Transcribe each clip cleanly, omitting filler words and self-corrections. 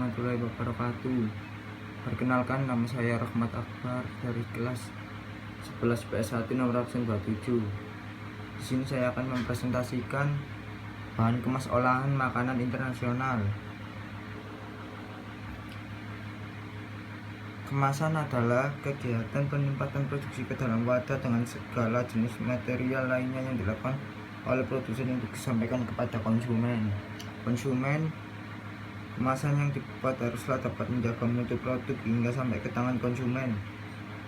warahmatullahi wabarakatuh. Perkenalkan, nama saya Rahmat Akbar dari kelas 11 PS1 nomor absen 27. Di sini saya akan mempresentasikan bahan kemas olahan makanan internasional. Kemasan adalah kegiatan penempatan produksi ke dalam wadah dengan segala jenis material lainnya yang dilakukan oleh produsen untuk disampaikan kepada konsumen. Kemasan yang dibuat haruslah dapat menjaga mutu produk hingga sampai ke tangan konsumen.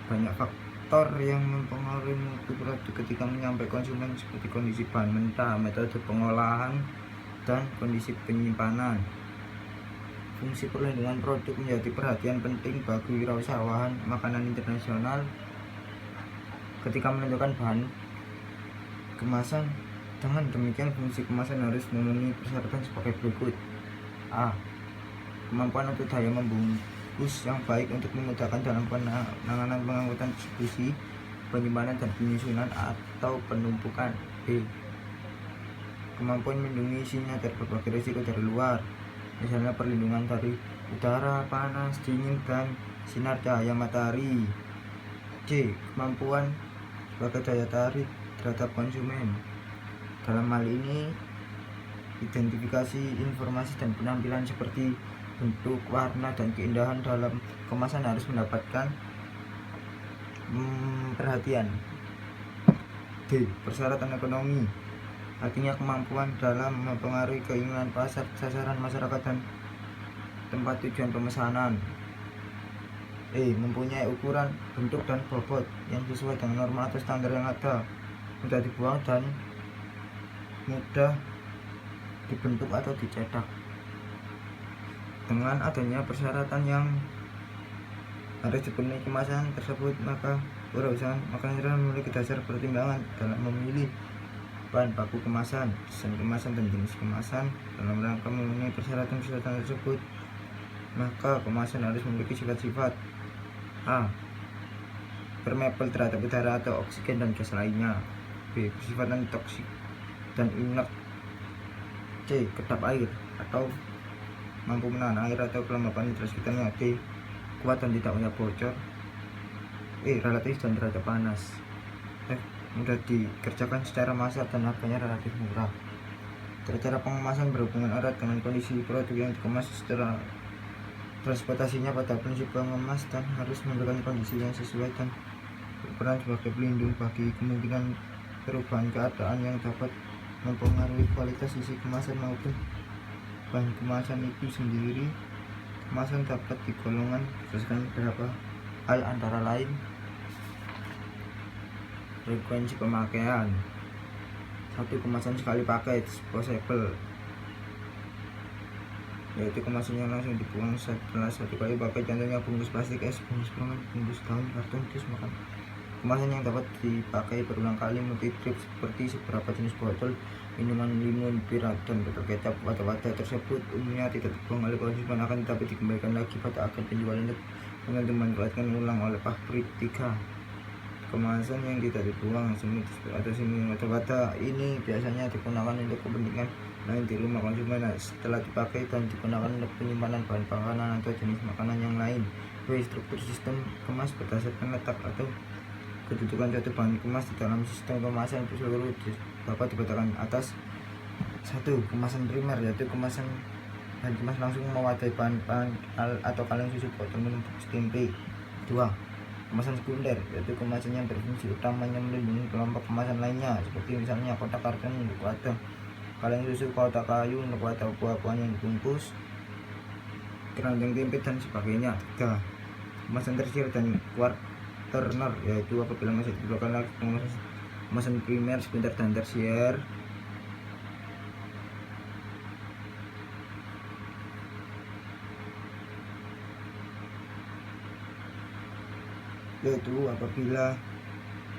Banyak faktor yang mempengaruhi mutu produk ketika menyampai konsumen, seperti kondisi bahan mentah, metode pengolahan, dan kondisi penyimpanan. Fungsi perlindungan produk menjadi perhatian penting bagi wirausahawan makanan internasional ketika menentukan bahan kemasan. Dengan demikian, fungsi kemasan harus memenuhi persyaratan sebagai berikut: A. Kemampuan atau daya membungkus yang baik untuk memudahkan dalam penanganan, pengangkutan, distribusi, penyimpanan, dan penyusunan atau penumpukan. B. Kemampuan melindungi isinya dari berbagai risiko dari luar, misalnya perlindungan dari udara, panas, dingin, dan sinar cahaya matahari. C. Kemampuan sebagai daya tarik terhadap konsumen. Dalam hal ini, identifikasi informasi dan penampilan seperti bentuk, warna, dan keindahan dalam kemasan harus mendapatkan perhatian. D. Persyaratan ekonomi, artinya kemampuan dalam mempengaruhi keinginan pasar, sasaran masyarakat, dan tempat tujuan pemesanan. E. Mempunyai ukuran, bentuk, dan bobot yang sesuai dengan norma atau standar yang ada, mudah dibuang dan mudah dibentuk atau dicetak. Dengan adanya persyaratan yang harus dipenuhi kemasan tersebut, maka perusahaan makanan memiliki dasar pertimbangan dalam memilih bahan baku kemasan, desain kemasan, dan jenis kemasan. Dalam rangka memenuhi persyaratan tersebut, maka kemasan harus memiliki sifat-sifat: A. Permeabel terhadap udara atau oksigen dan gas lainnya. B. Bersifat non-toksik dan inert. C. Kedap air atau mampu menahan air atau kelembapan hidrat sekitarnya. D. Kuat dan tidak mudah bocor. E. Relatif dan terhadap panas. F. Mudah dikerjakan secara massal dan harganya relatif murah. Cara pengemasan berhubungan erat dengan kondisi produk yang dikemas, setelah transportasinya pada prinsip pengemas, dan harus memberikan kondisi yang sesuai dan berperan sebagai pelindung bagi kemungkinan perubahan keadaan yang dapat mempengaruhi kualitas isi kemasan maupun bahan kemasan itu sendiri. Kemasan dapat digolongkan berdasarkan beberapa hal, antara lain frekuensi pemakaian. 1. Kemasan sekali pakai, disposable, yaitu kemasan yang langsung dibuang setelah satu kali pakai, contohnya bungkus plastik es, bungkus permen, bungkus daun, karton, dus makan. Kemasan yang dapat dipakai berulang kali, multi-trip, seperti beberapa jenis botol minuman, limun, bir, dan botol kecap. Wadah-wadah tersebut umumnya tidak dibuang oleh konsumen, akan tetapi dikembalikan lagi pada agen penjual untuk dimanfaatkan ulang oleh pabrik. 3. Kemasan yang tidak dibuang, semi atau semi. Wadah-wadah ini biasanya digunakan untuk kepentingan lain di rumah konsumen setelah dipakai dan digunakan untuk penyimpanan bahan makanan atau jenis makanan yang lain. B. Struktur sistem kemas berdasarkan letak atau kedudukan suatu bahan kemas di dalam sistem kemasan seluruh dapat dibedakan atas. 1. Kemasan primer, yaitu kemasan bahan kemas langsung mewadahi bahan atau kaleng susu, botol minum, tempe. 2. Kemasan sekunder, yaitu kemasan yang berfungsi utamanya melindungi kelompok kemasan lainnya, seperti misalnya kotak karton untuk wadah kaleng susu, kotak kayu untuk wadah buah-buahan yang dibungkus, keranjang tempe, dan sebagainya. 3. Kemasan tersier dan quarterner, yaitu apabila masih diperlukan lagi kemasan primer, sekunder, dan tersier. Yaitu apabila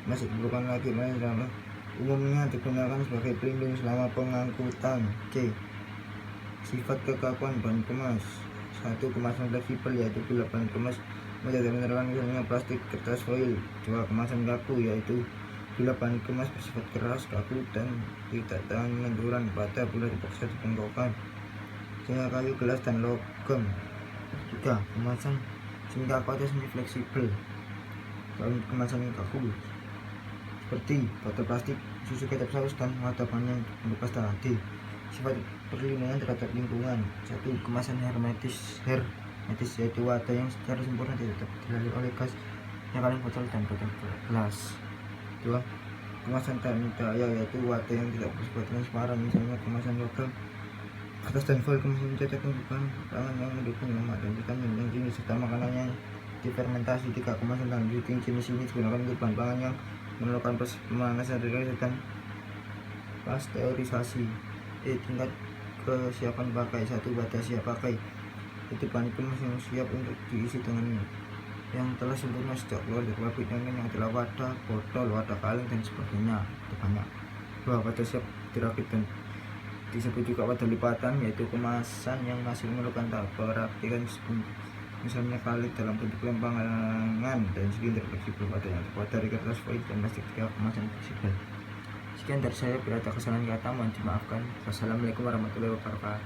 masih diperlukan lagi, umumnya digunakan sebagai pelindung selama pengangkutan. C. Sifat kekakuan bahan kemas. 1. Kemasan fleksibel, yaitu bila bahan kemas mudah menerapkan, misalnya plastik, kertas, foil. 2. Kemasan kaku, yaitu bila bahan kemas bersifat keras, kaku, dan tidak tahan lenturan pada bila dipaksa dibengkokkan, misalnya kayu, gelas, dan logam. 3. Kemasan sehingga kaku atau semi fleksibel. Dalam kemasan yang kaku seperti botol plastik, susu, kecap saus, dan wadah panjang untuk pasta. D. Sifat perlindungan terhadap lingkungan. 1. Kemasan hermetis, yaitu wadah yang secara sempurna tidak terlalui oleh gas yang kaleng botol dan botol gelas. 2. Kemasan tahan daya, yaitu wadah yang tidak bersifat transparan, misalnya kemasan logam. Kertas dan foil kemasan cetak bukan pangan yang mendukung lemak dan vitamin yang jenis serta makanan yang difermentasi. 3. Kemasan tahan heating, jenis ini digunakan untuk bahan pangan yang memerlukan proses pemanasan dan pasteurisasi. Tingkat kesiapan pakai. 1. Wadah siap pakai, itu bahan kemas yang siap untuk diisi dengan yang telah sempurna sejak keluar dari pabrik, yang adalah wadah, botol, wadah kaleng, dan sebagainya. Itu banyak. 2. Wadah siap dirakit dan disebut juga wadah lipatan, yaitu kemasan yang masih memerlukan tahap perakitan misalnya kali dalam bentuk lempangan dan silinder fleksibel. Wadah yang terbuat dari kertas foil dan plastik. 3. Kemasan fleksibel. Sekian dari saya, bila ada kesalahan kata mohon dimaafkan. Wassalamualaikum warahmatullahi wabarakatuh.